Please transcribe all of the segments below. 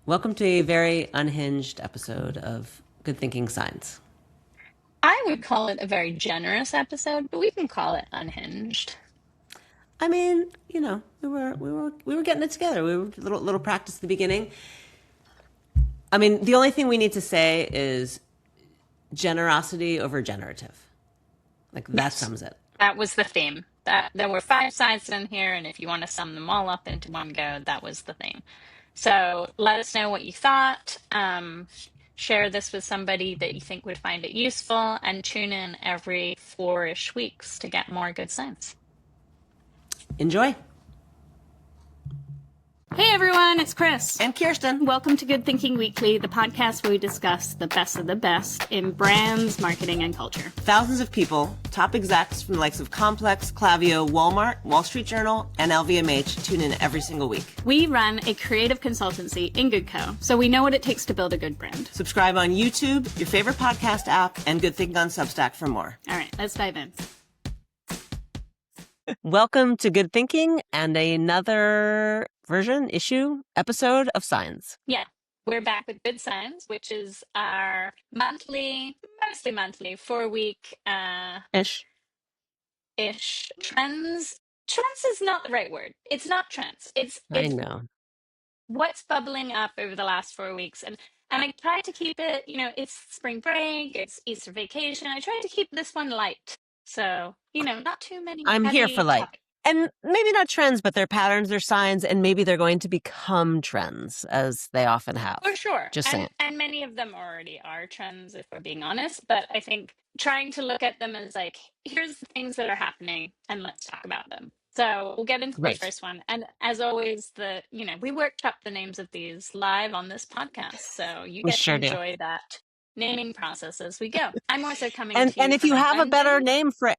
Welcome to a very unhinged episode of Good Thinking Science. I would call it a very generous episode, but we can call it unhinged. I mean, we were getting it together. We were little practice at the beginning. I mean, the only thing we need to say is generosity over generative. Like that Yes, sums it. that was the theme. That there were five sides in here, and if you want to sum them all up into one go, that was the theme. So let us know what you thought. Share this with somebody that you think would find it useful, and tune in every 4-ish weeks to get more good science. Enjoy. Hey everyone, it's Chris. And Kirsten. Welcome to Good Thinking Weekly, the podcast where we discuss the best of the best in brands, marketing, and culture. Thousands of people, top execs from the likes of Complex, Klaviyo, Walmart, Wall Street Journal, and LVMH tune in every single week. We run a creative consultancy in Good Co, so we know what it takes to build a good brand. Subscribe on YouTube, your favorite podcast app, and Good Thinking on Substack for more. All right, let's dive in. Welcome to Good Thinking and another episode of Science. Yeah, we're back with Good Science, which is our mostly monthly, 4-week Ish. trends. Trends is not the right word. It's not trends. I It's know. what's bubbling up over the last 4 weeks. And I try to keep it, it's spring break, it's Easter vacation. I try to keep this one light. So, not too many I'm here for heavy light. topics. And maybe not trends, but they're patterns, they're signs, and maybe they're going to become trends, as they often have. For sure. Just saying. And many of them already are trends, if we're being honest. But I think trying to look at them as like, here's the things that are happening and let's talk about them. So we'll get into the Right. first one. And as always, we workshop the names of these live on this podcast. So you We get to sure do. enjoy that naming process as we go. I'm also coming And to you if from you a have a better dungeon. name for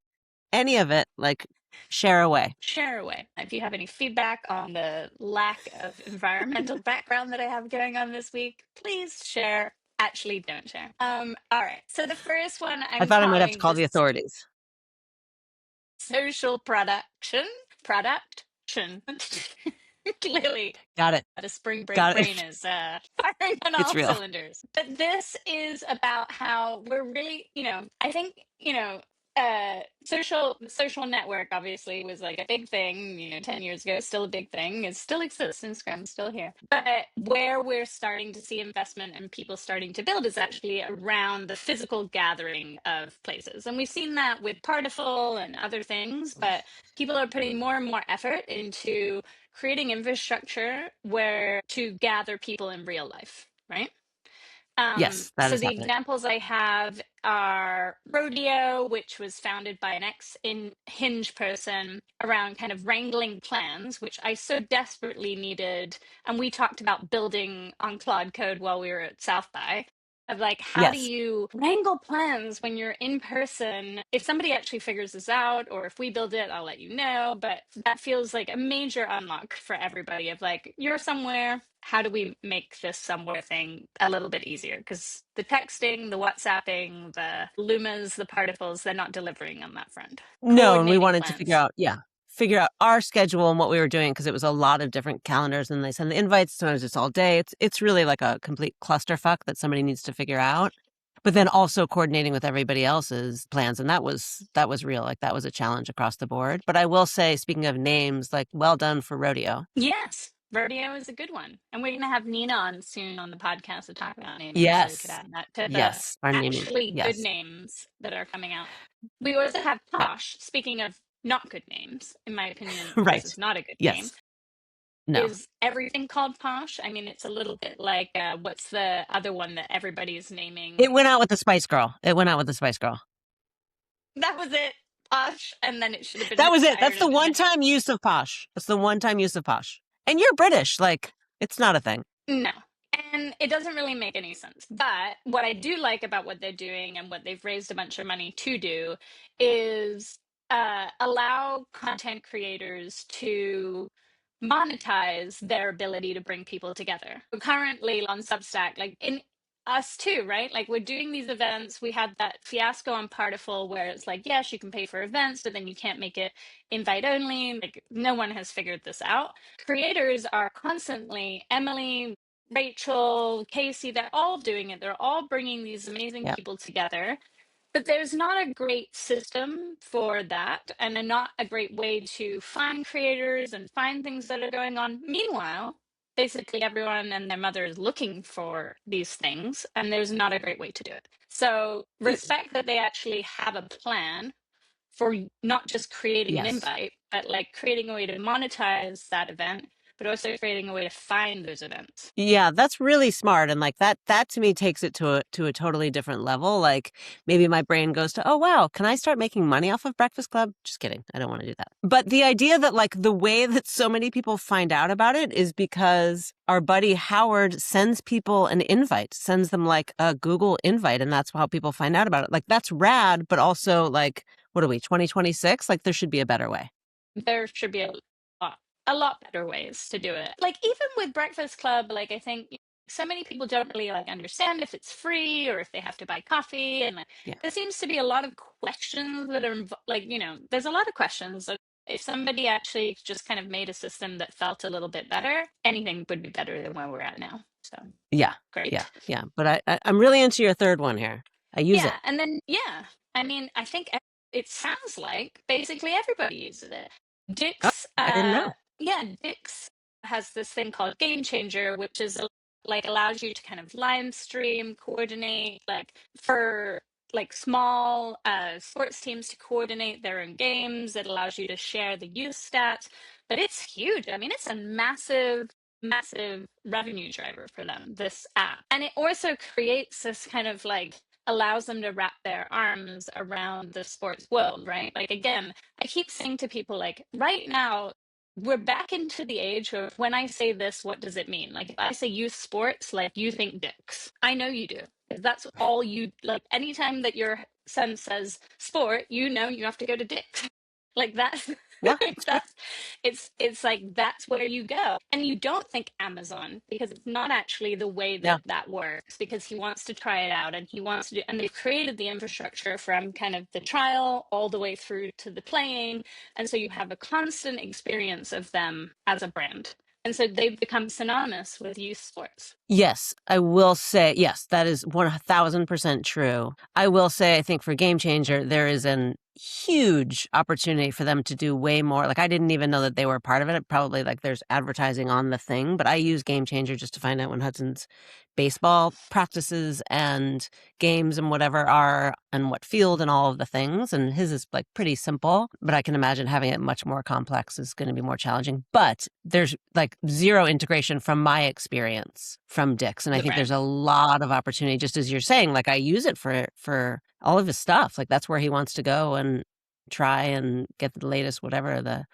any of it, like, share away. Share away. If you have any feedback on the lack of environmental background that I have going on this week, please share. Actually, don't share. All right. So the first one I I'm thought I might have to calling call the this authorities. social production. Clearly, Got it. a spring break Got it. brain is firing on It's all real. cylinders. But this is about how we're really, I think, social network obviously was like a big thing, 10 years ago, still a big thing. It still exists. Instagram's still here. But where we're starting to see investment and people starting to build is actually around the physical gathering of places. And we've seen that with Partiful and other things, but people are putting more and more effort into creating infrastructure where to gather people in real life, right? Yes, that So is the happening. examples I have are Rodeo, which was founded by an ex-Hinge person around kind of wrangling plans, which I so desperately needed. And we talked about building on Claude Code while we were at South by. Of like, how do Yes. you wrangle plans when you're in person? If somebody actually figures this out, or if we build it, I'll let you know. But that feels like a major unlock for everybody of like, you're somewhere, how do we make this somewhere thing a little bit easier? Because the texting, the WhatsApping, the Lumas, the particles, they're not delivering on that front. No, and we Coordinating wanted to plans. figure out our schedule and what we were doing because it was a lot of different calendars and they send the invites. Sometimes it's all day. It's really like a complete clusterfuck that somebody needs to figure out. But then also coordinating with everybody else's plans. And that was real. Like that was a challenge across the board. But I will say, speaking of names, like well done for Rodeo. Yes, Rodeo is a good one. And we're going to have Nina on soon on the podcast to talk about naming. So we could Yes. add that to the Yes. Our naming. actually good Yes. names that are coming out. We also have Yeah. Posh. Speaking of not good names, in my opinion, this Right. is not a good name. Yes. No. Is everything called Posh? I mean, it's a little bit like what's the other one that everybody's naming? It went out with the Spice Girl. That That was it, Posh, and then it should have been was it. retired That's the in the one next. time use of posh. That's the one time use of posh. And you're British. Like, it's not a thing. No. And it doesn't really make any sense. But what I do like about what they're doing and what they've raised a bunch of money to do is allow content creators to monetize their ability to bring people together. Currently on Substack, like in us too, right? Like we're doing these events. We had that fiasco on Partiful where it's like, yes, you can pay for events, but then you can't make it invite only. Like no one has figured this out. Creators are constantly, Emily Rachel, Casey, they're all doing it. They're all bringing these amazing Yeah. people together. But there's not a great system for that, and not a great way to find creators and find things that are going on. Meanwhile, basically everyone and their mother is looking for these things, and there's not a great way to do it. So respect that they actually have a plan for not just creating an Yes. invite, but like creating a way to monetize that event, but also creating a way to find those events. Yeah, that's really smart. And like that to me takes it to a totally different level. Like maybe my brain goes to, oh wow, can I start making money off of Breakfast Club? Just kidding. I don't want to do that. But the idea that like the way that so many people find out about it is because our buddy Howard sends people an invite, sends them like a Google invite, and that's how people find out about it. Like that's rad, but also like, what are we, 2026? Like there should be a better way. There should be a lot better ways to do it. Like even with Breakfast Club, like I think so many people don't really like understand if it's free or if they have to buy coffee, and like, Yeah. there seems to be a lot of questions that are like, there's a lot of questions. Like, if somebody actually just kind of made a system that felt a little bit better, anything would be better than where we're at now. So Yeah. Yeah. great. Yeah. But I'm really into your third one here. I use Yeah, it. and then I mean, I think it sounds like basically everybody uses it. Oh, Dick's, I didn't know. Dick's has this thing called Game Changer, which is like allows you to kind of live stream, coordinate, like for like small sports teams to coordinate their own games. It allows you to share the youth stats, but it's huge. I mean, it's a massive revenue driver for them, this app. And it also creates this kind of like allows them to wrap their arms around the sports world, right? Like again, I keep saying to people like right now we're back into the age of when I say this, what does it mean? Like if I say youth sports, like you think dicks. I know you do. That's all you like anytime that your son says sport, you know you have to go to dicks. Like that's Yeah, like it's true. it's like that's where you go, and you don't think Amazon because it's not actually the way Yeah. that that works, because he wants to try it out and he wants to do, and they've created the infrastructure from kind of the trial all the way through to the playing, and so you have a constant experience of them as a brand, and so they've become synonymous with youth sports. Yes, I will say, yes, that is 1000% true. I will say, I think for Game Changer, there is an huge opportunity for them to do way more. Like, I didn't even know that they were part of it. Probably like there's advertising on the thing, but I use Game Changer just to find out when Hudson's baseball practices and games and whatever are and what field and all of the things. And his is like pretty simple, but I can imagine having it much more complex is going to be more challenging. But there's like zero integration from my experience from Dick's. And I The think there's brand. a lot of opportunity, just as you're saying, like I use it for all of his stuff. Like that's where he wants to go and try and get the latest, whatever the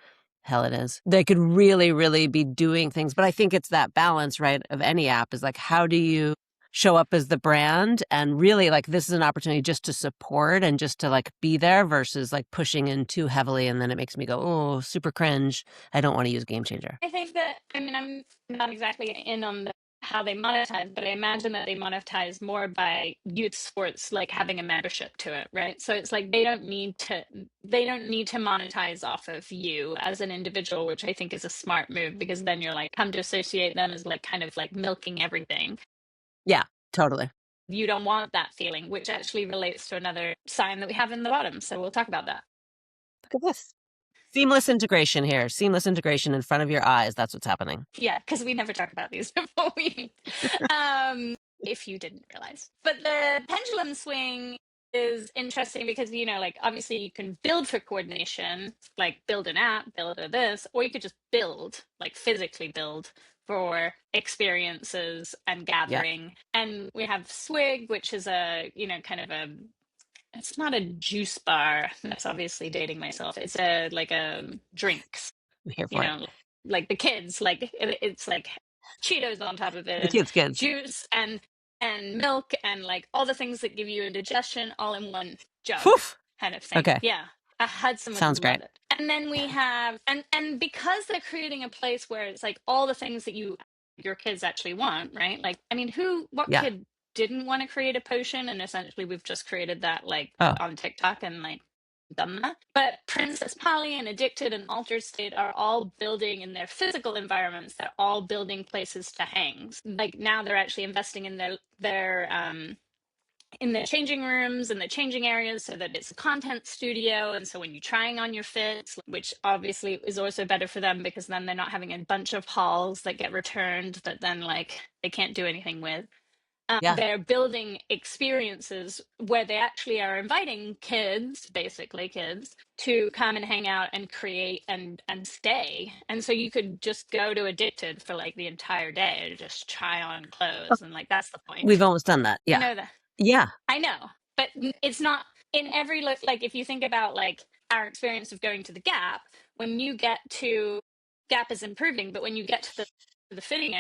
hell it is. They could really, really be doing things. But I think it's that balance, right, of any app is like, how do you show up as the brand and really like this is an opportunity just to support and just to like be there versus like pushing in too heavily and then it makes me go, oh, super cringe. I don't want to use Game Changer. I think that, I mean, I'm not exactly in on how they monetize, but I imagine that they monetize more by youth sports, like having a membership to it, right? So it's like they don't need to monetize off of you as an individual, which I think is a smart move, because then you're like come to associate them as like kind of like milking everything. Yeah, totally. You don't want that feeling, which actually relates to another sign that we have in the bottom. So we'll talk about that. Look at this. Seamless integration here. Seamless integration in front of your eyes. That's what's happening. Yeah, because we never talk about these before we if you didn't realize. But the pendulum swing is interesting because like obviously you can build for coordination, like build an app, build a this, or you could just build, like physically build for experiences and Yeah. gathering. And we have Swig, which is a, kind of a, it's not a juice bar. That's obviously dating myself. It's a like a drinks, I'm here you for it. know, like the kids, like it's like Cheetos on top of it The and kids. juice and milk and like all the things that give you indigestion all in one jug Whew. kind of thing. Okay. Yeah. Hudson would Sounds love great. it. And then we have and because they're creating a place where it's like all the things that your kids actually want, right? Like I mean, what Yeah. kid didn't want to create a potion, and essentially we've just created that like Oh, on TikTok and like done that. But Princess Polly and Addicted and Altered State are all building in their physical environments. They're all building places to hang. Like now they're actually investing in their changing rooms and the changing areas so that it's a content studio. And so when you're trying on your fits, which obviously is also better for them because then they're not having a bunch of hauls that get returned that then like they can't do anything with. Yeah. They're building experiences where they actually are inviting kids, basically kids, to come and hang out and create and stay. And so you could just go to Addicted for like the entire day and just try on clothes, and like that's the We've point. almost done that. I Yeah. know that. Yeah. I know, but it's not in every like if you think about like our experience of going to the Gap, when you get to Gap is improving, but when you get to the fitting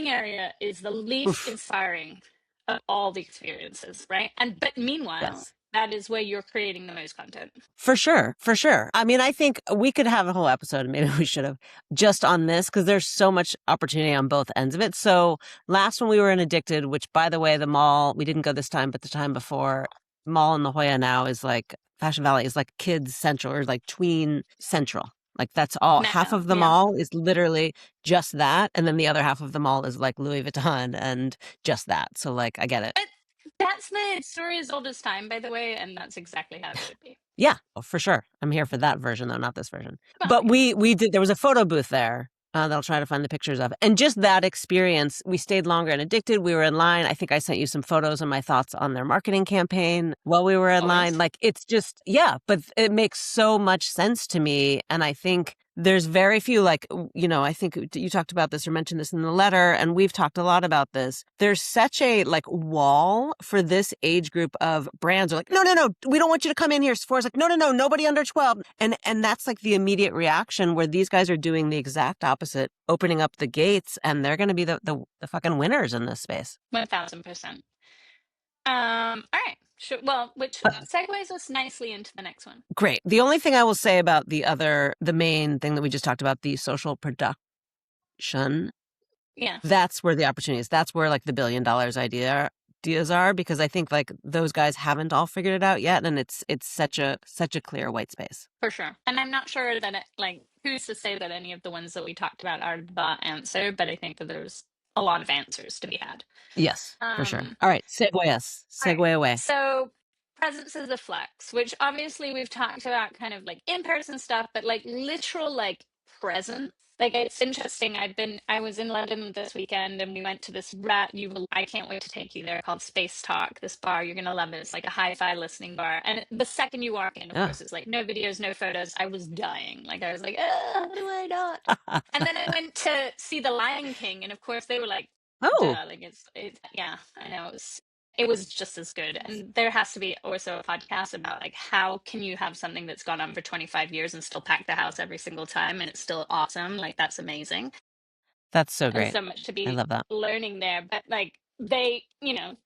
area is the least Oof. inspiring of all the experiences, right? And but meanwhile, Yes. that is where you're creating the most content. For sure. For sure. I mean, I think we could have a whole episode, maybe we should have, just on this because there's so much opportunity on both ends of it. So last when we were in Addicted, which by the way, the mall, we didn't go this time, but the time before, mall in La Jolla now is like, Fashion Valley is like kids central or like tween central. Like that's all. Half Now, of the yeah. mall is literally just that. And then the other half of the mall is like Louis Vuitton and just that. So like, I get it. But that's the story as old as time, by the way, and that's exactly how it should be. Yeah, oh, for sure. I'm here for that version, though, not this version. Well, But yeah. we did. There was a photo booth there that I'll try to find the pictures of, and just that experience. We stayed longer and Addicted. We were in line. I think I sent you some photos and my thoughts on their marketing campaign while we were in line. Always. Like it's just but it makes so much sense to me, and I think there's very few, like, I think you talked about this or mentioned this in the letter, and we've talked a lot about this. There's such a like wall for this age group of brands are like, no, we don't want you to come in here. Sephora's like, no, nobody under 12. And that's like the immediate reaction where these guys are doing the exact opposite, opening up the gates, and they're going to be the fucking winners in this space. 1000%. All right. Sure. Well, which segues us nicely into the next one. Great. The only thing I will say about the main thing that we just talked about, the social production, Yeah, that's where the opportunity is. That's where like the $1 billion ideas are, because I think like those guys haven't all figured it out yet, and it's such a clear white space. for sure. And I'm not sure that who's to say that any of the ones that we talked about are the answer, but I think that there's a lot of answers to be had. Yes, for sure. Um, All right, segue us. all right. Segue away. So presence is a flex, which obviously we've talked about kind of like in-person stuff, but like literal like presence. Like it's interesting. I was in London this weekend and we went to this I can't wait to take you there, called Space Talk, this bar. You're gonna love it. It's like a hi-fi listening bar. And the second you walk in, of Yeah. course, it's like no videos, no photos. I was dying. Like I was like, how do I not? And then I went to see The Lion King, and of course they were like, Oh, duh, like yeah, I know it was just as good. And there has to be also a podcast about like how can you have something that's gone on for 25 years and still pack the house every single time and it's still awesome. Like that's amazing. that's so And great. so much to I be love that. learning there. But like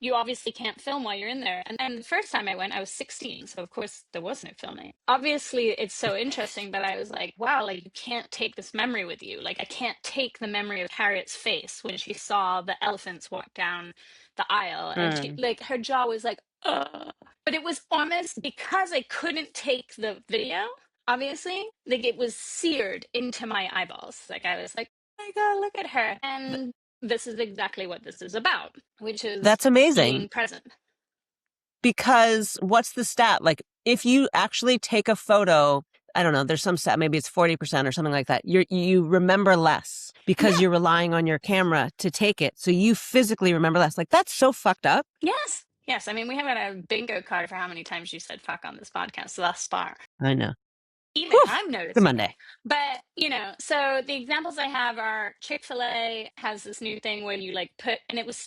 you obviously can't film while you're in there. And then the first time I went, I was 16. So of course there was no filming. Obviously it's so interesting, but I was like, wow, like you can't take this memory with you. Like I can't take the memory of Harriet's face when she saw the elephants walk down the aisle. And she like her jaw was like, ugh. But it was almost because I couldn't take the video, obviously, like it was seared into my eyeballs. Like I was like, oh my God, look at her. And this is exactly what this is about, which is That's amazing. being present. Because what's the stat? Like if you actually take a photo, I don't know, there's some stat, maybe it's 40% or something like that. You remember less because you're relying on your camera to take it. So you physically remember less. Like that's so fucked up. Yes. Yes. I mean, we haven't had a bingo card for how many times you said fuck on this podcast thus far. I know. Even Whew, I'm noticing. good Monday. But, so the examples I have are Chick-fil-A has this new thing where you like and it was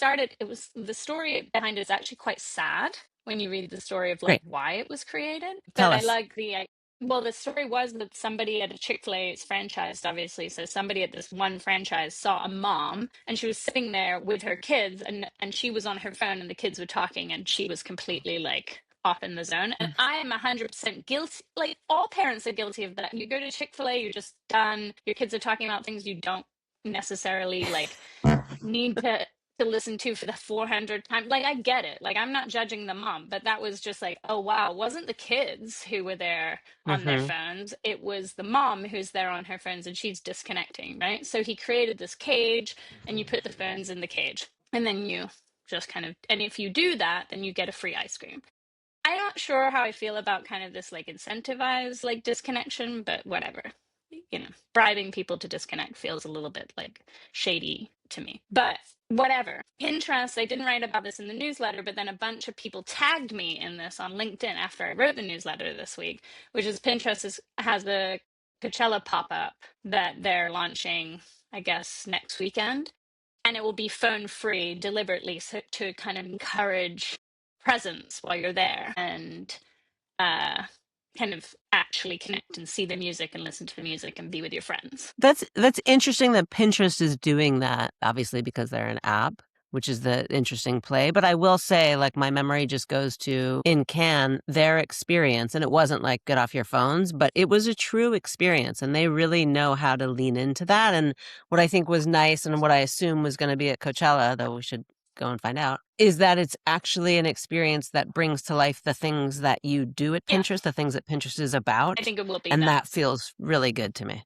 the story behind it is actually quite sad when you read the story of like why it was created. Tell But us. I like the story was that somebody at a Chick-fil-A, it's franchised obviously, so somebody at this one franchise saw a mom and she was sitting there with her kids and she was on her phone and the kids were talking and she was completely like off in the zone. And I am 100% guilty. Like all parents are guilty of that. You go to Chick-fil-A, you're just done. Your kids are talking about things you don't necessarily like need to to listen to for the 400th time. Like, I get it. Like, I'm not judging the mom, but that was just like, oh, wow, it wasn't the kids who were there on their Mm-hmm. phones. It was the mom who's there on her phones and she's disconnecting, right? So he created this cage and you put the phones in the cage and then you just kind of, and if you do that, then you get a free ice cream. I'm not sure how I feel about kind of this like incentivized like disconnection, but whatever. You know, bribing people to disconnect feels a little bit like shady to me. But whatever. Pinterest, I didn't write about this in the newsletter, but then a bunch of people tagged me in this on LinkedIn after I wrote the newsletter this week, which is has a Coachella pop-up that they're launching, I guess, next weekend. And it will be phone free deliberately to kind of encourage presence while you're there and uh, kind of actually connect and see the music and listen to the music and be with your friends. That's interesting that Pinterest is doing that, obviously, because they're an app, which is the interesting play. But I will say, like, my memory just goes to in Cannes, their experience. And it wasn't like get off your phones, but it was a true experience. And they really know how to lean into that. And what I think was nice and what I assume was going to be at Coachella, though we should go and find out, is that it's actually an experience that brings to life the things that you do at Yeah, Pinterest, the things that Pinterest is about. I think it will be And that. that feels really good to me.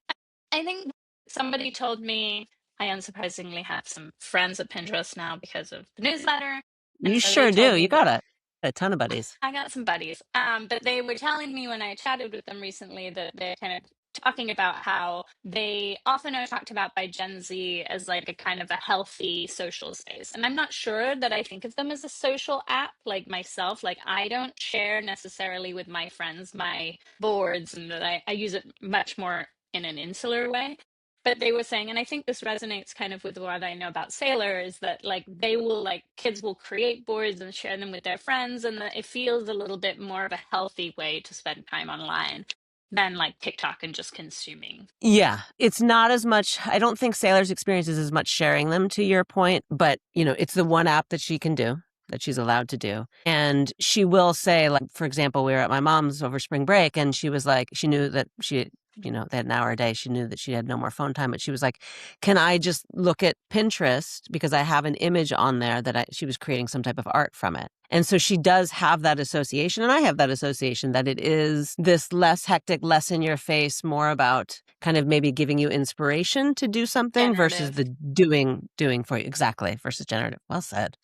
I think somebody told me I unsurprisingly have some friends at Pinterest now because of the newsletter. And You so they sure do. told You me got a ton of buddies. I got some buddies. But they were telling me when I chatted with them recently that they're kind of talking about how they often are talked about by Gen Z as like a kind of a healthy social space. And I'm not sure that I think of them as a social app like myself. Like I don't share necessarily with my friends my boards and that I use it much more in an insular way. But they were saying, and I think this resonates kind of with what I know about Sailor, is that like they will like kids will create boards and share them with their friends, and that it feels a little bit more of a healthy way to spend time online than like TikTok and just consuming. Yeah, it's not as much. I don't think Sailor's experience is as much sharing them, to your point, but it's the one app that she can do, that she's allowed to do. And she will say, like, for example, we were at my mom's over spring break and she was like, she knew that they had an hour a day. She knew that she had no more phone time, but she was like, can I just look at Pinterest because I have an image on there that she was creating some type of art from it. And so she does have that association. And I have that association that it is this less hectic, less in your face, more about kind of maybe giving you inspiration to do something versus the doing for you. Exactly. Versus generative. Well said.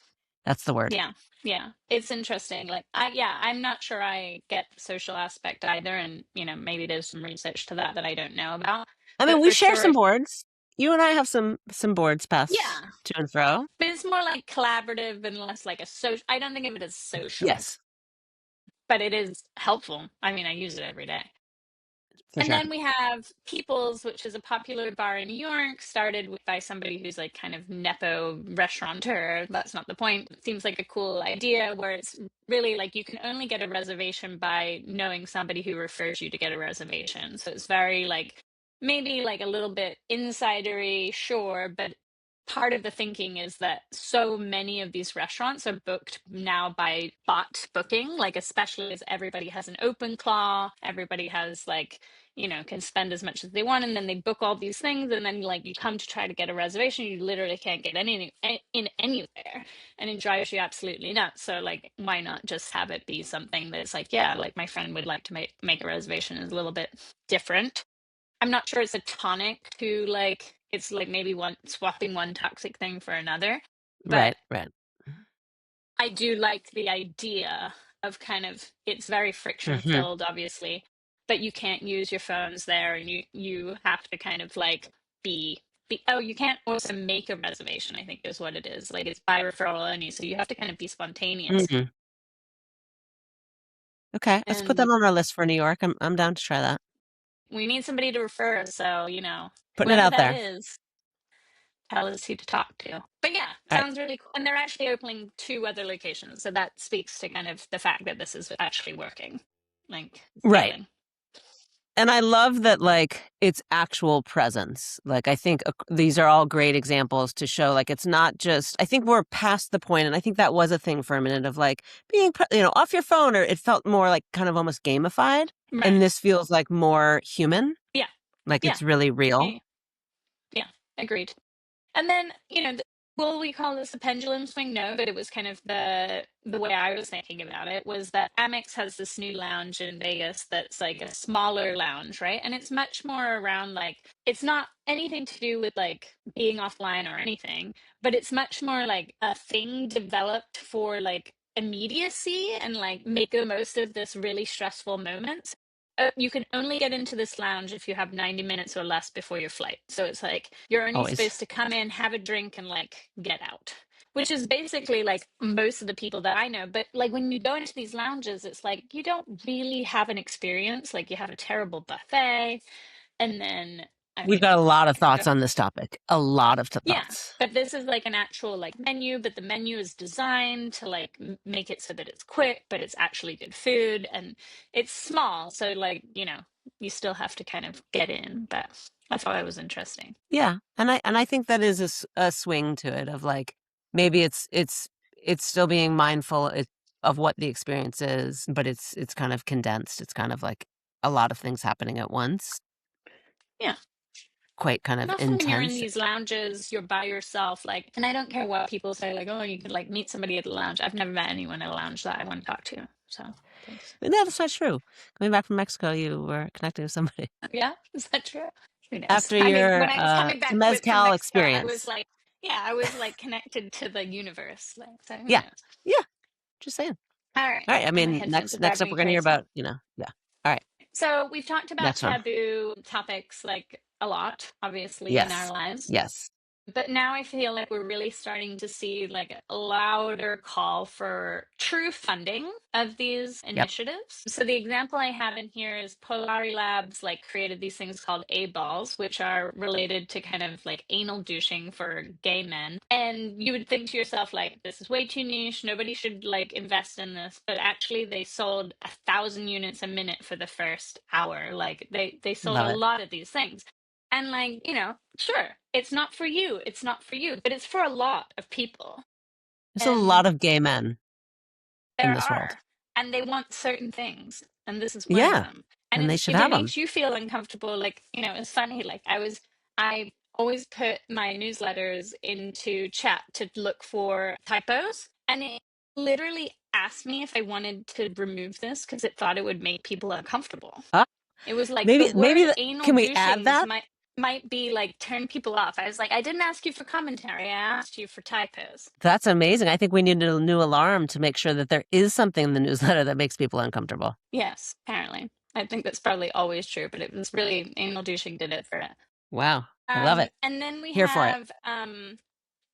That's the word. Yeah, it's interesting. Like I'm not sure I get the social aspect either, and maybe there's some research to that I don't know about. I mean, But we for share sure, some boards. You and I have some boards pass yeah, to and fro. but it's more like collaborative and less like a social. I don't think of it as social, Yes, but it is helpful. I mean, I use it every day. for And sure. then we have People's, which is a popular bar in New York, started by somebody who's like kind of nepo restaurateur. That's not the point. It seems like a cool idea where it's really like you can only get a reservation by knowing somebody who refers you to get a reservation. So it's very like maybe like a little bit insidery, sure, but part of the thinking is that so many of these restaurants are booked now by bot booking, like especially as everybody has an open claw, everybody has like can spend as much as they want, and then they book all these things, and then like you come to try to get a reservation, you literally can't get any in anywhere, and it drives you absolutely nuts. So like, why not just have it be something that's like, yeah, like my friend would like to make a reservation is a little bit different. I'm not sure it's a tonic to like it's like maybe one swapping one toxic thing for another, but Right. I do like the idea of kind of it's very friction Mm-hmm. filled, obviously, but you can't use your phones there, and you have to kind of like be oh, you can't also make a reservation, I think is what it is. Like it's by referral only, so you have to kind of be spontaneous. Mm-hmm. Okay, let's put that And on our list for New York. I'm down to try that. we need somebody to refer, so Putting it whoever out that there. is, tell us who to talk to. But yeah, All right. sounds really cool. And they're actually opening 2 other locations. So that speaks to kind of the fact that this is actually working, like Right. scaling. And I love that, like, it's actual presence. Like, I think these are all great examples to show, like, it's not just, I think we're past the point, and I think that was a thing for a minute of, like, being, off your phone, or it felt more like kind of almost gamified. Right. And this feels like more human. Yeah. Like, Yeah. it's really real. Yeah. Yeah. Agreed. And then, Well, we call this a pendulum swing, no, but it was kind of the way I was thinking about it was that Amex has this new lounge in Vegas that's like a smaller lounge, right? And it's much more around like it's not anything to do with like being offline or anything, but it's much more like a thing developed for like immediacy and like make the most of this really stressful moment. You can only get into this lounge if you have 90 minutes or less before your flight. So it's like you're only Always. supposed to come in, have a drink, and like get out, which is basically like most of the people that I know. But like when you go into these lounges, it's like you don't really have an experience. Like you have a terrible buffet, and then I We've mean, got a lot of go thoughts on this topic. A lot of yeah, thoughts. but this is like an actual like menu, but the menu is designed to like make it so that it's quick, but it's actually good food and it's small. So like, you still have to kind of get in, but I thought it was interesting. Yeah, and I think that is a swing to it of like maybe it's still being mindful of what the experience is, but it's kind of condensed. It's kind of like a lot of things happening at once, Yeah. quite kind And of often when you're in intense. these lounges, you're by yourself, like, and I don't care what people say, like, oh, you could like meet somebody at the lounge. I've never met anyone at a lounge that I want to talk to. So thanks. But no, that's not true. Coming back from Mexico, you were connecting with somebody Yeah, is that true? Who knows? after I mean, your when I was coming back from mezcal Mexico, I was experience. like, yeah, I was like connected to the universe. Like, so who Yeah, knows? yeah. Just saying. All right, All right. I my mean, headphones are next driving up, me we're gonna hear crazy. about yeah. All right, So we've talked about next one. taboo topics like a lot, obviously, in our Yes, lives. yes. But now I feel like we're really starting to see like a louder call for true funding of these Yep. initiatives. So the example I have in here is Polari Labs like created these things called A balls, which are related to kind of like anal douching for gay men. And you would think to yourself like this is way too niche, nobody should like invest in this. But actually they sold 1,000 units a minute for the first hour. Like they sold Love a it. lot of these things. And like, sure, it's not for you. It's not for you, but it's for a lot of people. There's a lot And of gay men in there this world. are, and they want certain things, and this is one of Yeah, them. And and they it's, should if it have them. makes you feel uncomfortable, like, it's funny, like I always put my newsletters into chat to look for typos, and it literally asked me if I wanted to remove this because it thought it would make people uncomfortable. Uh, It was like the maybe word anal can we add douchings that? might be like turn people off. I was like, I didn't ask you for commentary. I asked you for typos. That's amazing. I think we need a new alarm to make sure that there is something in the newsletter that makes people uncomfortable. Yes, apparently. I think that's probably always true, but it was really anal douching did it for it. Wow, I love it. And then we Here for it. have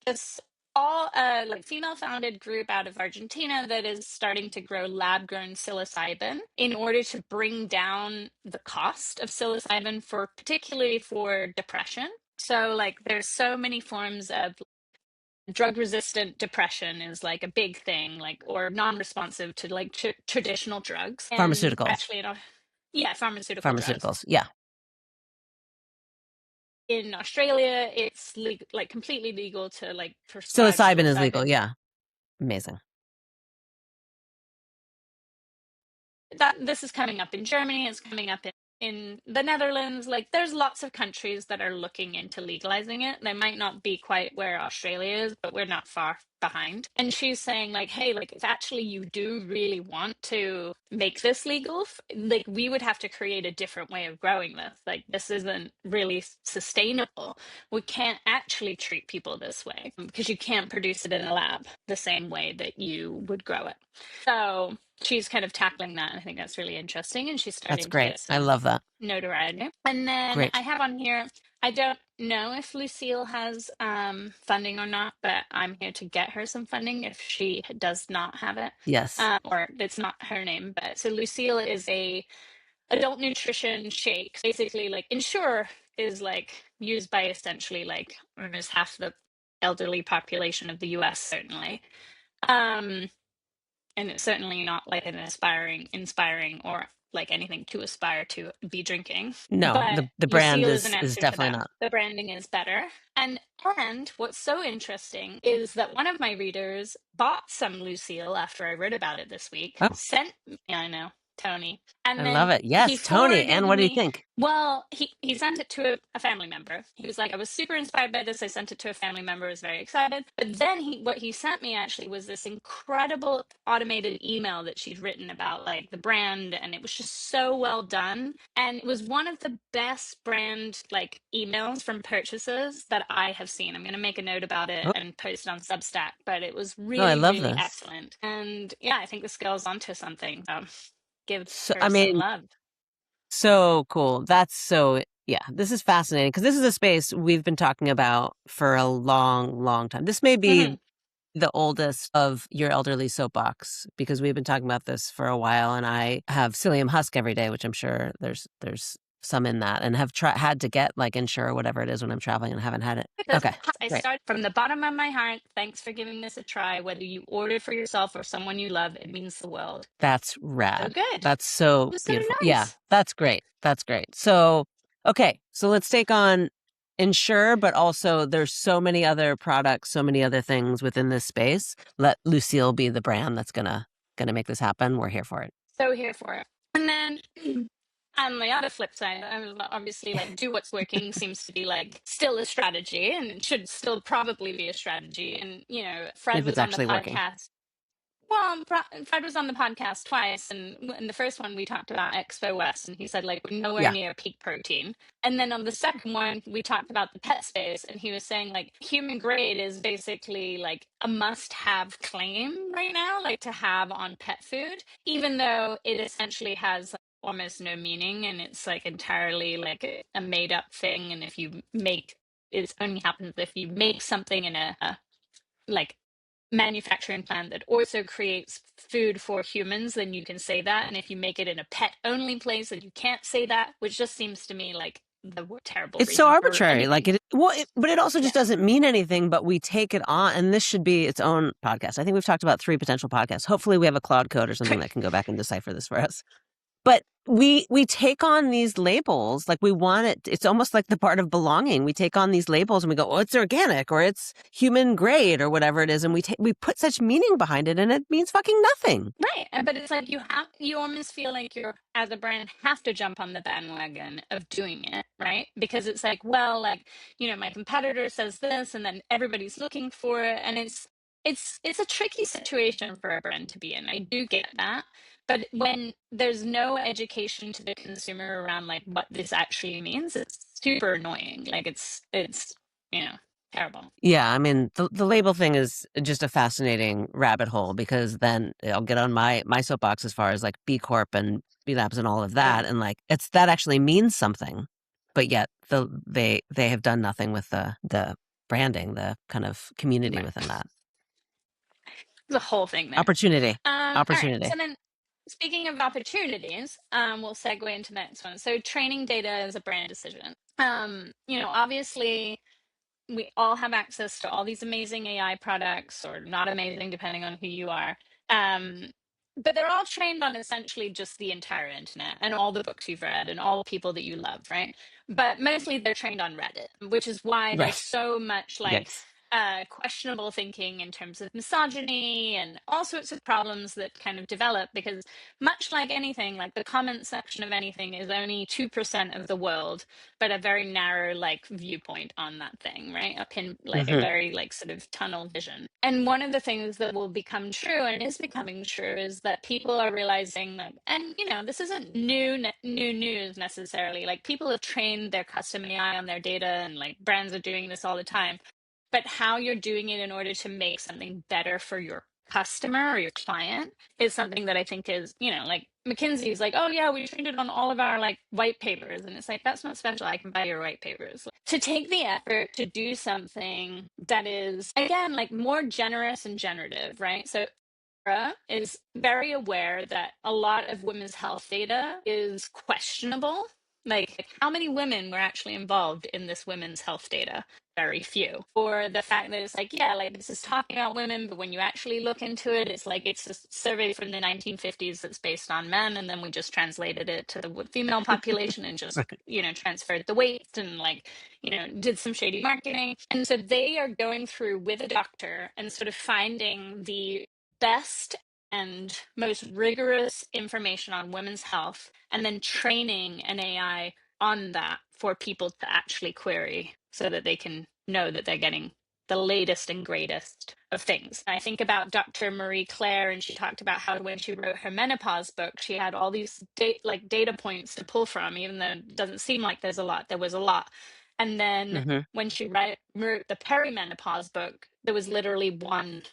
this all like female founded group out of Argentina that is starting to grow lab grown psilocybin in order to bring down the cost of psilocybin for particularly for depression. So like there's so many forms of drug resistant depression is like a big thing, like or non-responsive to like traditional drugs and Pharmaceuticals. actually yeah, pharmaceutical drugs. Pharmaceuticals. Yeah. In Australia it's like completely legal to like prescribe Psilocybin is legal. psilocybin. Yeah. Amazing. That this is coming up in Germany, it's coming up in the Netherlands. Like there's lots of countries that are looking into legalizing it. They might not be quite where Australia is, but we're not far behind. And she's saying like, hey, like if actually you do really want to make this legal, like we would have to create a different way of growing this. Like this isn't really sustainable. We can't actually treat people this way because you can't produce it in a lab the same way that you would grow it. So she's kind of tackling that. And I think that's really interesting. And she's That's starting to great. get I some love that. notoriety. And then Great. I have on here, I don't know if Lucille has funding or not, but I'm here to get her some funding if she does not have it. Yes. Or it's not her name. But so Lucille is a adult nutrition shake. Basically, like Ensure is like used by essentially like almost half the elderly population of the US, certainly. And it's certainly not like an inspiring or like anything to aspire to be drinking. No, But the brand Lucille is an is answer to definitely that. not. The branding is better. And what's so interesting is that one of my readers bought some Lucille after I wrote about it this week. Oh, Sent me, I know. Tony. And I then love it. he Yes, Tony. forwarded And what do you me, think? well, he sent it to a family member. He was like, I was super inspired by this. I sent it to a family member. I was very excited. But then what he sent me actually was this incredible automated email that she'd written about like the brand, and it was just so well done. And it was one of the best brand like emails from purchases that I have seen. I'm going to make a note about it Oh, and post it on Substack, but it was no, I really, love really this. excellent. And yeah, I think this girl's onto something. So give So, her I some mean, love. so cool. That's so, yeah, this is fascinating because this is a space we've been talking about for a long, long time. This may be Mhm. the oldest of your elderly soapbox because we've been talking about this for a while, and I have psyllium husk every day, which I'm sure there's some in that, and have had to get like Ensure whatever it is when I'm traveling and haven't had it. Because Okay, I great. start from the bottom of my heart. Thanks for giving this a try. Whether you order for yourself or someone you love, it means the world. That's So rad. good. That's so Just so beautiful. Yeah, nice. that's great. That's great. So, okay, so let's take on Ensure, but also there's so many other products, so many other things within this space. Let Lucille be the brand that's gonna make this happen. We're here for it. So here for it. And then on the other flip side, I mean, obviously, like do what's working seems to be like still a strategy, and it should still probably be a strategy. And you know, Fred If it's was on the actually working. podcast. Well, Fred was on the podcast twice, and in the first one we talked about Expo West, and he said like we're nowhere Yeah. near peak protein. And then on the second one, we talked about the pet space, and he was saying like human grade is basically like a must-have claim right now, like to have on pet food, even though it essentially has like, almost no meaning, and it's like entirely like a made-up thing. And if you make it only happens if you make something in a like manufacturing plant that also creates food for humans, then you can say that. And if you make it in a pet only place, then you can't say that, which just seems to me like the terrible It's so reason for arbitrary. Like anything. but it also Yeah. just doesn't mean anything, but we take it on, and this should be its own podcast. I think we've talked about 3 potential podcasts. Hopefully we have a cloud code or something that can go back and decipher this for us. But we take on these labels, like we want it. It's almost like the part of belonging. We take on these labels and we go, oh, it's organic or it's human grade or whatever it is. And we put such meaning behind it, and it means fucking nothing. Right. But it's like you almost feel like you're, as a brand, have to jump on the bandwagon of doing it, right? Because it's like, well, like, you know, my competitor says this and then everybody's looking for it. And it's a tricky situation for a brand to be in. I do get that. But when there's no education to the consumer around like what this actually means, it's super annoying. Like it's, you know, terrible. Yeah, I mean, the label thing is just a fascinating rabbit hole because then I'll get on my soapbox as far as like B Corp and B Labs and all of that, Yeah. and like that actually means something, but yet they have done nothing with the branding, the kind of community Right. within that. The whole thing there. Opportunity, All right. So opportunity. then, speaking of opportunities, we'll segue into the next one. So, training data is a brand decision. You know, obviously, we all have access to all these amazing AI products, or not amazing, depending on who you are. Um, but they're all trained on essentially just the entire internet and all the books you've read and all the people that you love, right? But mostly they're trained on Reddit, which is why there's Right. so much like Yikes. questionable thinking in terms of misogyny and all sorts of problems that kind of develop because much like anything, like the comment section of anything is only 2% of the world, but a very narrow like viewpoint on that thing, right? Like a Hmm. very like sort of tunnel vision. And one of the things that will become true and is becoming true is that people are realizing that, and you know, this isn't new news necessarily. Like people have trained their custom AI on their data, and like brands are doing this all the time, but how you're doing it in order to make something better for your customer or your client is something that I think is, you know, like McKinsey's like, oh yeah, we trained it on all of our like white papers. And it's like, that's not special. I can buy your white papers. To take the effort to do something that is, again, like more generous and generative, right? So Sarah is very aware that a lot of women's health data is questionable. Like how many women were actually involved in this women's health data? Very few. Or the fact that it's like, yeah, like this is talking about women, but when you actually look into it, it's like it's a survey from the 1950s that's based on men, and then we just translated it to the female population and just, Right. you know, transferred the weights and like, you know, did some shady marketing. And so they are going through with a doctor and sort of finding the best and most rigorous information on women's health, and then training an AI on that for people to actually query so that they can know that they're getting the latest and greatest of things. I think about Dr. Marie Claire, and she talked about how when she wrote her menopause book, she had all these data points to pull from, even though it doesn't seem like there's a lot. There was a lot. And then Hmm. when she wrote the perimenopause book, there was literally one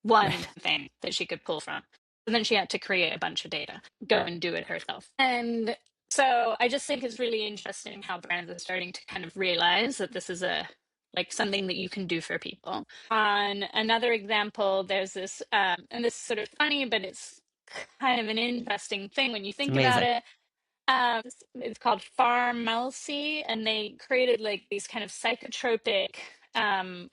Right. thing that she could pull from. And then she had to create a bunch of data, go and do it herself. And so I just think it's really interesting how brands are starting to kind of realize that this is a like something that you can do for people. On another example, there's this, and this is sort of funny, but it's kind of an interesting thing when you It's think about amazing. it. It's called Pharmacy, and they created like these kind of psychotropic,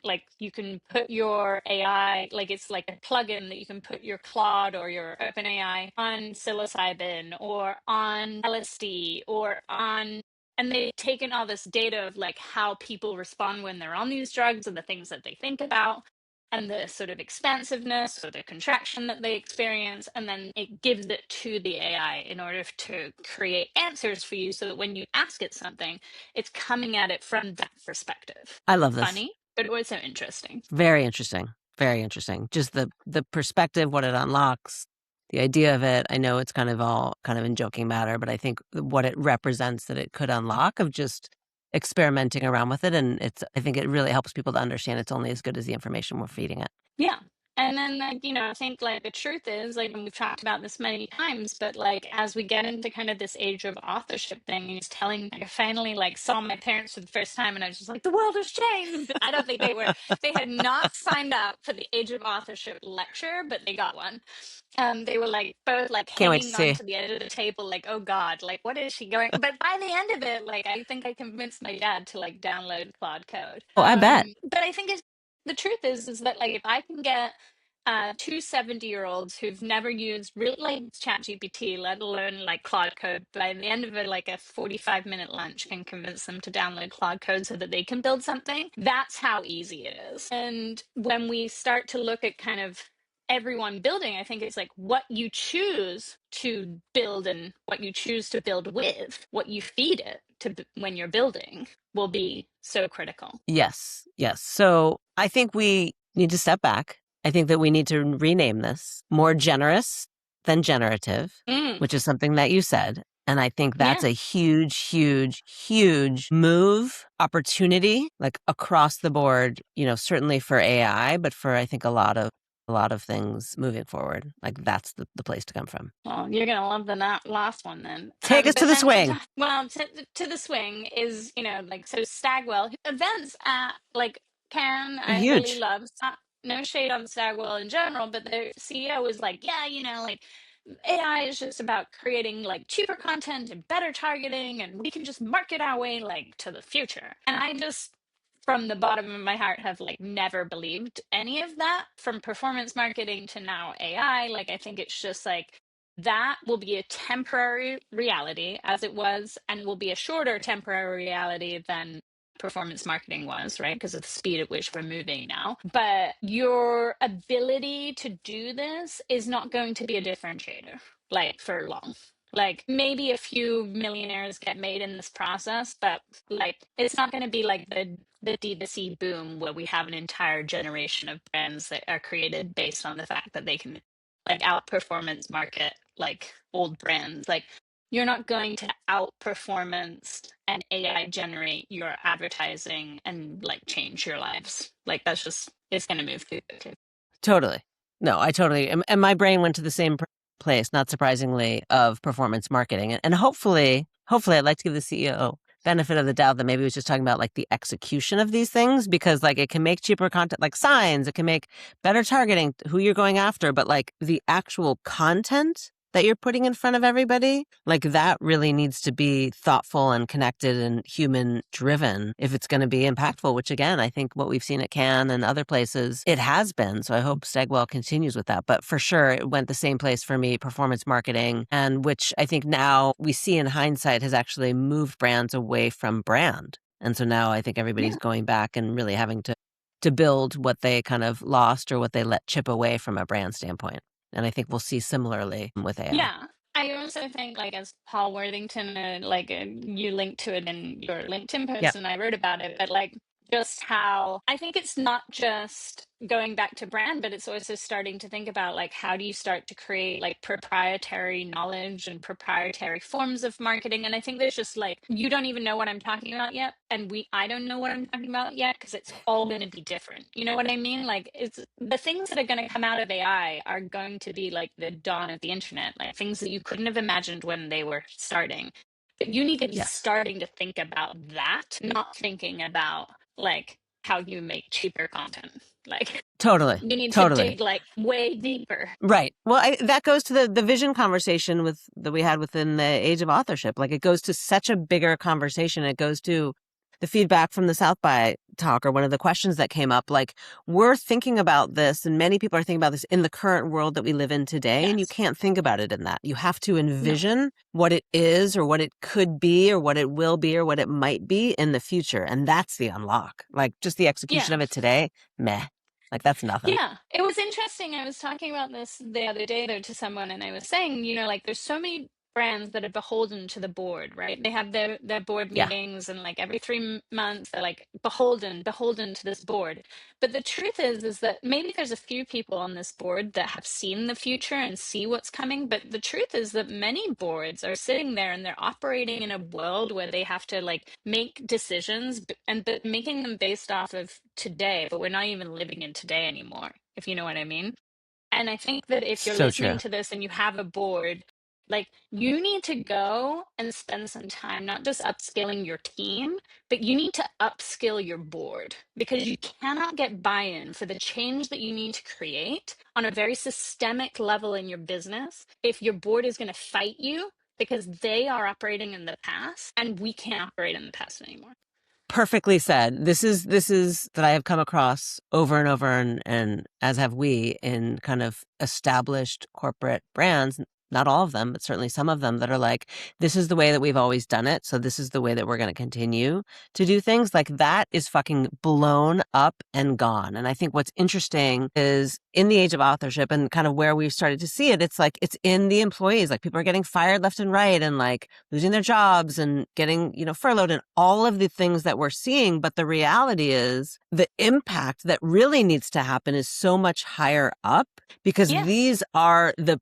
like you can put your AI, like it's like a plugin that you can put your Claude or your OpenAI on psilocybin or on LSD or on, and they've taken all this data of like how people respond when they're on these drugs and the things that they think about and the sort of expansiveness or the contraction that they experience, and then it gives it to the AI in order to create answers for you so that when you ask it something, it's coming at it from that perspective. I love this. Funny, but also interesting. Very interesting. Very interesting. Just the perspective, what it unlocks, the idea of it. I know it's kind of all kind of in joking matter, but I think what it represents that it could unlock of just experimenting around with it. And I think it really helps people to understand it's only as good as the information we're feeding it. Yeah. And then, like, I think, like, the truth is, like, and we've talked about this many times, but, like, as we get into kind of this age of authorship thing, he's telling, like, I finally, like, saw my parents for the first time, and I was just like, the world has changed. I don't think they had not signed up for the age of authorship lecture, but they got one. They were, like, both, like, Can't wait to hanging see. onto the edge of the table, like, oh, God, like, what is she going? But by the end of it, like, I think I convinced my dad to, like, download Claude Code. Oh, I bet. But I think the truth is that like if I can get two 70-year-olds who've never used really like ChatGPT, let alone like Claude Code, by the end of it, like a 45-minute lunch can convince them to download Claude Code so that they can build something. That's how easy it is. And when we start to look at kind of everyone building, I think it's like what you choose to build and what you choose to build with, what you feed it to when you're building will be so critical. Yes. Yes. So I think we need to step back. I think that we need to rename this more generous than generative, Mm, which is something that you said. And I think that's yeah. a huge, huge, huge move, opportunity, like across the board, certainly for AI, but for I think a lot of things moving forward. Like that's the place to come from. Well, you're gonna love the last one then. Take us to But the then swing. to the swing is like so Stagwell events at like Can I really Huge. love. No shade on Stagwell in general, but the CEO was like, yeah, like AI is just about creating like cheaper content and better targeting, and we can just market our way like to the future. And I just from the bottom of my heart have like never believed any of that, from performance marketing to now AI. Like I think it's just like that will be a temporary reality as it was, and will be a shorter temporary reality than performance marketing was, right? Because of the speed at which we're moving now. But your ability to do this is not going to be a differentiator like for long. Like maybe a few millionaires get made in this process, but like it's not going to be like the D2C boom where we have an entire generation of brands that are created based on the fact that they can like outperformance market like old brands. Like you're not going to outperformance and AI generate your advertising and like change your lives. Like that's just it's going to move too quickly. Totally. No, I totally. And my brain went to the same place, not surprisingly, of performance marketing. And hopefully, I'd like to give the CEO benefit of the doubt that maybe he was just talking about like the execution of these things, because like it can make cheaper content, like signs, it can make better targeting who you're going after, but like the actual content that you're putting in front of everybody, like that really needs to be thoughtful and connected and human driven if it's going to be impactful, which again, I think what we've seen at Cannes and other places, it has been. So I hope Stagwell continues with that. But for sure, it went the same place for me, performance marketing, and which I think now we see in hindsight has actually moved brands away from brand. And so now I think everybody's going back and really having to build what they kind of lost or what they let chip away from a brand standpoint. And I think we'll see similarly with AI. Yeah. I also think, like, as Paul Worthington, you linked to it in your LinkedIn Yep. post, and I wrote about it, but like, just how I think it's not just going back to brand, but it's also starting to think about, like, how do you start to create like proprietary knowledge and proprietary forms of marketing. And I think there's just like, you don't even know what I'm talking about yet, and I don't know what I'm talking about yet, because it's all going to be different. You know what I mean? Like, it's the things that are going to come out of AI are going to be like the dawn of the internet, like things that you couldn't have imagined when they were starting. But you need to be Yes. starting to think about that, not thinking about like how you make cheaper content. Like, Totally. you need to Totally. dig like way deeper. Right. Well, that goes to the vision conversation that we had within the age of authorship. Like, it goes to such a bigger conversation. It goes to the feedback from the South by talk, or one of the questions that came up. Like, we're thinking about this, and many people are thinking about this in the current world that we live in today. And you Yes. can't think about it in that. You have to No. envision what it is, or what it could be, or what it will be, or what it might be in the future. And that's the unlock. Like, just the execution Yeah. of it today, meh. Like, that's nothing. Yeah, it was interesting. I was talking about this the other day though to someone, and I was saying, like, there's so many brands that are beholden to the board, right? They have their board Yeah. meetings, and like every 3 months they're like beholden to this board. But the truth is that maybe there's a few people on this board that have seen the future and see what's coming. But the truth is that many boards are sitting there and they're operating in a world where they have to like make decisions, but making them based off of today, but we're not even living in today anymore, if you know what I mean. And I think that if you're So true. listening to this and you have a board, like, you need to go and spend some time not just upskilling your team, but you need to upskill your board, because you cannot get buy-in for the change that you need to create on a very systemic level in your business if your board is going to fight you because they are operating in the past and we can't operate in the past anymore. Perfectly said. This is that I have come across over and over, and as have we, in kind of established corporate brands. Not all of them, but certainly some of them, that are like, this is the way that we've always done it, so this is the way that we're going to continue to do things. Like, that is fucking blown up and gone. And I think what's interesting is, in the age of authorship and kind of where we've started to see it, it's like, it's in the employees. Like, people are getting fired left and right, and like losing their jobs, and getting, furloughed, and all of the things that we're seeing. But the reality is, the impact that really needs to happen is so much higher up, because Yeah. these are the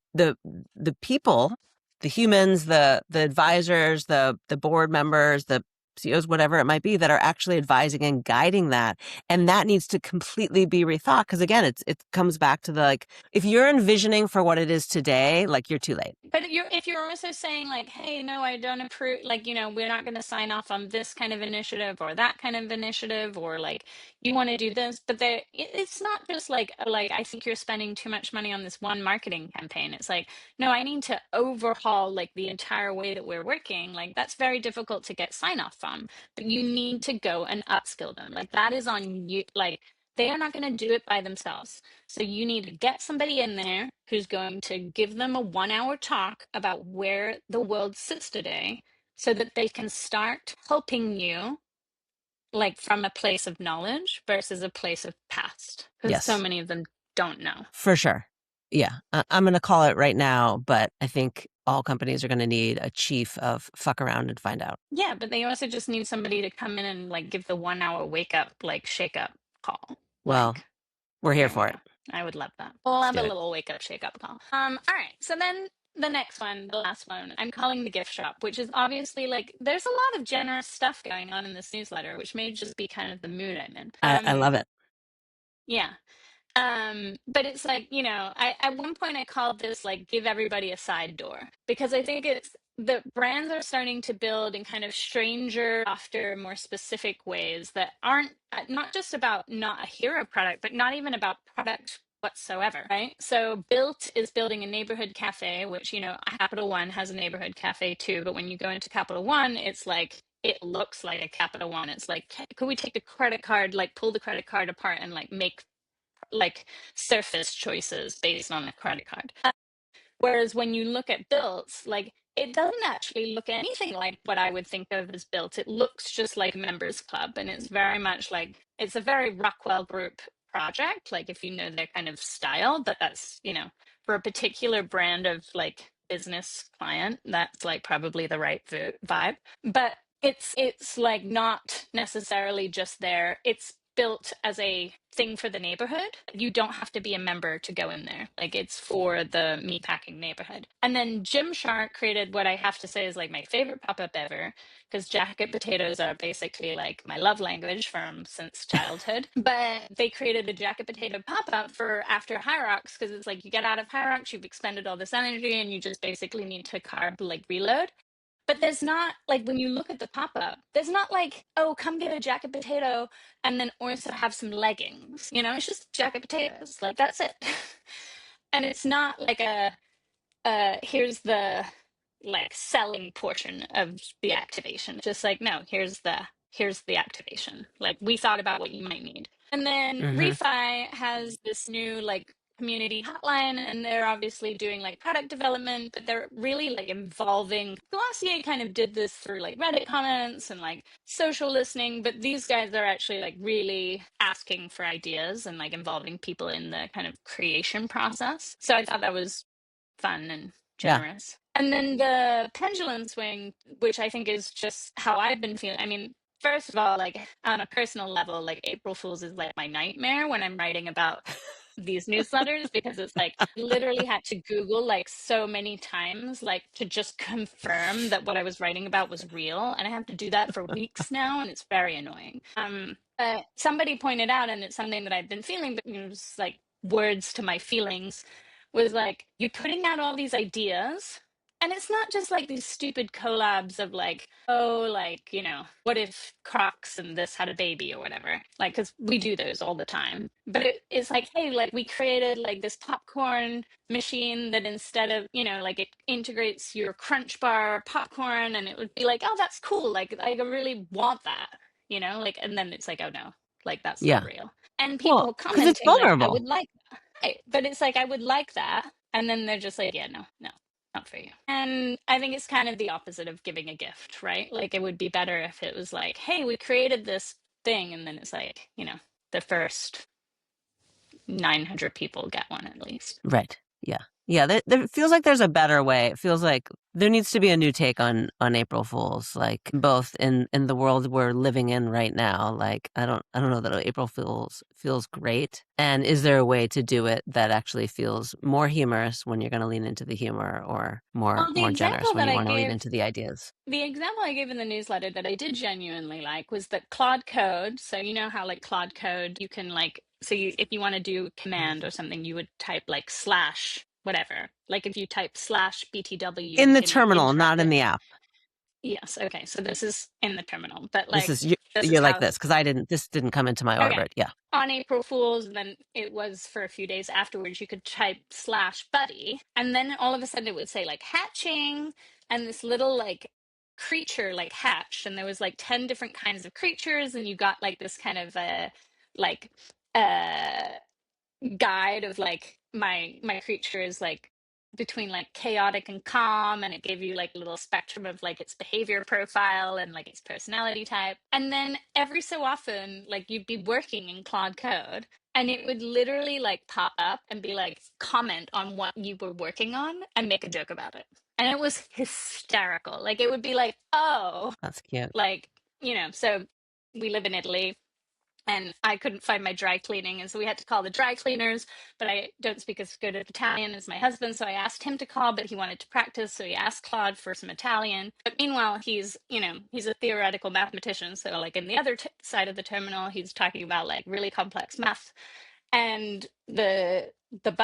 people, the humans, the advisors, the board members, the CEOs, whatever it might be, that are actually advising and guiding that. And that needs to completely be rethought. Because again, it comes back to the, like, if you're envisioning for what it is today, like, you're too late. But if you're also saying like, hey, no, I don't approve, like, we're not going to sign off on this kind of initiative or that kind of initiative, or like, you want to do this, but it's not just like I think you're spending too much money on this one marketing campaign. It's like, no, I need to overhaul like the entire way that we're working. Like, that's very difficult to get sign off from, but you need to go and upskill them. Like, that is on you. Like, they are not going to do it by themselves. So you need to get somebody in there who's going to give them a 1 hour talk about where the world sits today, so that they can start helping you, like, from a place of knowledge versus a place of past. Because so Yes, many of them don't know. for sure. Yeah, I'm going to call it right now, but I think all companies are going to need a chief of fuck around and find out. Yeah, but they also just need somebody to come in and like give the 1 hour wake up, like, shake up call. Well, Like, we're here there we for go. it. I would love that. Let's Love do a it. little wake up, shake up call. All right. So then the next one, the last one, I'm calling the gift shop, which is obviously like, there's a lot of generous stuff going on in this newsletter, which may just be kind of the mood I'm in. I love it. Yeah. But it's like, I at one point I called this like, give everybody a side door, because I think it's the brands are starting to build in kind of stranger, softer, more specific ways that aren't not just about not a hero product, but not even about product whatsoever, right? So Built is building a neighborhood cafe, which, Capital One has a neighborhood cafe too, but when you go into Capital One, it's like, it looks like a Capital One. It's like, could we take the credit card, like pull the credit card apart and like make like surface choices based on a credit card. Whereas when you look at Built, like, it doesn't actually look anything like what I would think of as Built. It looks just like Members Club, and it's very much like, it's a very Rockwell Group project, like if you know their kind of style, but that's, for a particular brand of like business client, that's like probably the right vibe. But it's like not necessarily just there. It's built as a thing for the neighborhood. You don't have to be a member to go in there. Like it's for the meatpacking neighborhood. And then Gymshark created what I have to say is like my favorite pop-up ever, because jacket potatoes are basically like my love language from since childhood. But they created a jacket potato pop-up for after High Rocks, because it's like you get out of High Rocks, you've expended all this energy, and you just basically need to carb like reload. But there's not like when you look at the pop up, there's not like, oh, come get a jacket potato and then also have some leggings. It's just jacket potatoes. Like that's it. And it's not like here's the like selling portion of the activation. Just like, no, here's the activation. Like we thought about what you might need. And then Mm-hmm. Refi has this new like community hotline, and they're obviously doing like product development, but they're really like involving. Glossier kind of did this through like Reddit comments and like social listening, but these guys are actually like really asking for ideas and like involving people in the kind of creation process. So I thought that was fun and Yeah. generous. And then the pendulum swing, which I think is just how I've been feeling. I mean, first of all, like on a personal level, like April Fool's is like my nightmare when I'm writing about these newsletters, because it's like literally had to Google like so many times like to just confirm that what I was writing about was real, and I have to do that for weeks now, and it's very annoying. But somebody pointed out, and it's something that I've been feeling, but it was like words to my feelings, was like you're putting out all these ideas, and it's not just like these stupid collabs of like, oh, like, what if Crocs and this had a baby or whatever, like, because we do those all the time. But it's like, hey, like we created like this popcorn machine that instead of, like it integrates your Crunch Bar popcorn, and it would be like, oh, that's cool, like I really want that, like, and then it's like, oh no, like that's not Yeah. real. And Well, people because it's commenting like, I vulnerable. would like that. Right. But it's like, I would like that. And then they're just like, yeah, no, no, not for you. And I think it's kind of the opposite of giving a gift, right? Like it would be better if it was like, hey, we created this thing. And then it's like, the first 900 people get one at least. Right. Yeah. Yeah. There feels like there's a better way. It feels like there needs to be a new take on April Fools, like both in the world we're living in right now. Like I don't know that April Fools feels great. And is there a way to do it that actually feels more humorous when you're going to lean into the humor, or Well, more generous when you want to lean into the ideas? the example I gave in the newsletter that I did genuinely like was that Claude Code. So you know how like Claude Code, you can like, so if you want to do command or something, you would type like slash whatever. Like if you type slash BTW In the in the terminal, not in interrupt. the app. Yes. Okay. So this is in the terminal, but This like is this is you're like how. this because this didn't come into my Okay. orbit. Yeah. On April Fool's, and then it was for a few days afterwards, you could type slash buddy, and then all of a sudden it would say like hatching, and this little like creature like hatched, and there was like 10 different kinds of creatures, and you got like this kind of like uh guide of like my creature is like between like chaotic and calm, and it gave you like a little spectrum of like its behavior profile and like its personality type. And then every so often like you'd be working in Claude Code, and it would literally like pop up and be like comment on what you were working on and make a joke about it. And it was hysterical. Like it would be like, oh, That's cute. like, so we live in Italy, and I couldn't find my dry cleaning, and so we had to call the dry cleaners. But I don't speak as good of Italian as my husband, so I asked him to call, but he wanted to practice, so he asked Claude for some Italian. But meanwhile, he's a theoretical mathematician, so like in the other side of the terminal, he's talking about like really complex math. And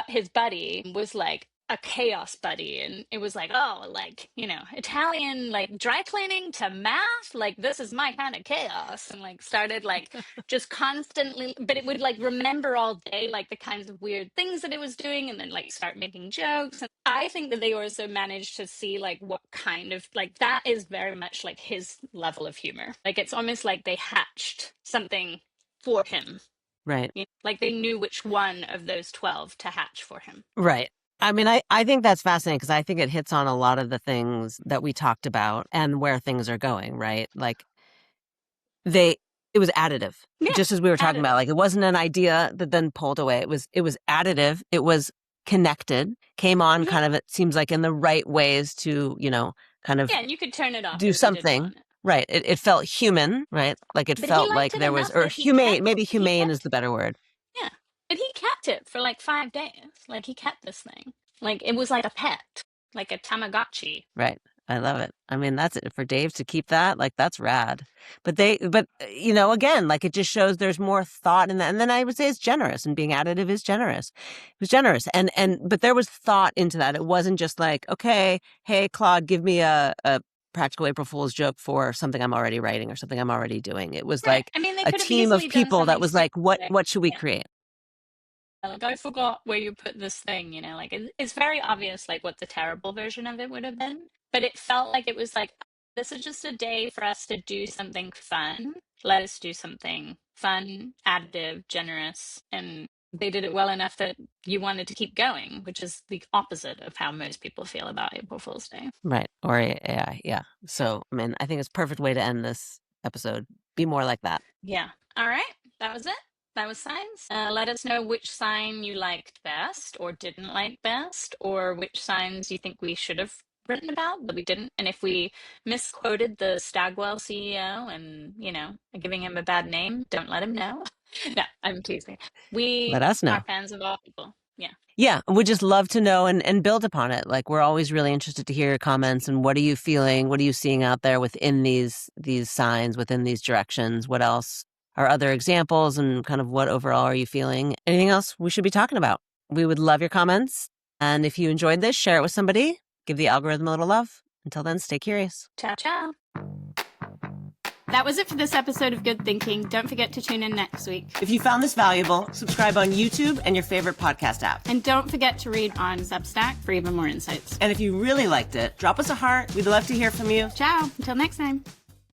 his buddy was like a chaos buddy, and it was like, oh, like, Italian like dry cleaning to math, like this is my kind of chaos, and like started like just constantly, but it would like remember all day like the kinds of weird things that it was doing, and then like start making jokes. And I think that they also managed to see like what kind of like that is very much like his level of humor. Like it's almost like they hatched something for him. Right. Like they knew which one of those 12 to hatch for him. Right. I mean, I think that's fascinating because I think it hits on a lot of the things that we talked about and where things are going, right? Like they It was additive. Yeah, just as we were talking about, like, it wasn't an idea that then pulled away. It was additive. It was connected, came on kind of, it seems like, in the right ways to, kind of and you could turn it off do if you didn't something. want it. Right. It felt human, right? Like it But he felt liked like it there was, enough or that he humane, kept- maybe he humane kept- is the better word. Yeah. But he kept it for like 5 days. Like he kept this thing. Like it was like a pet, like a Tamagotchi. Right. I love it. I mean, that's it for Dave to keep that. Like, that's rad. But again, like, it just shows there's more thought in that. And then I would say it's generous, and being additive is generous. It was generous. But there was thought into that. It wasn't just like, okay, hey, Claude, give me a practical April Fool's joke for something I'm already writing or something I'm already doing. It was like I mean, they a could have team of easily done people that something was like, what stupid. should we create? Like, I forgot where you put this thing, like it's very obvious, like what the terrible version of it would have been. But it felt like it was like, this is just a day for us to do something fun. Let us do something fun, additive, generous. And they did it well enough that you wanted to keep going, which is the opposite of how most people feel about April Fool's Day. Right. Or AI. Yeah. So, I mean, I think it's a perfect way to end this episode. Be more like that. Yeah. All right. That was it. That was signs. Let us know which sign you liked best or didn't like best, or which signs you think we should have written about but we didn't. And if we misquoted the Stagwell CEO and, are giving him a bad name, don't let him know. No, I'm teasing. We Let us know. are fans of all people. Yeah. Yeah, we'd just love to know and build upon it. Like, we're always really interested to hear your comments and what are you feeling? What are you seeing out there within these signs, within these directions? What else are other examples, and kind of what overall are you feeling? Anything else we should be talking about? We would love your comments. And if you enjoyed this, share it with somebody. Give the algorithm a little love. Until then, stay curious. Ciao, ciao. That was it for this episode of Good Thinking. Don't forget to tune in next week. If you found this valuable, subscribe on YouTube and your favorite podcast app. And don't forget to read on Substack for even more insights. And if you really liked it, drop us a heart. We'd love to hear from you. Ciao. Until next time.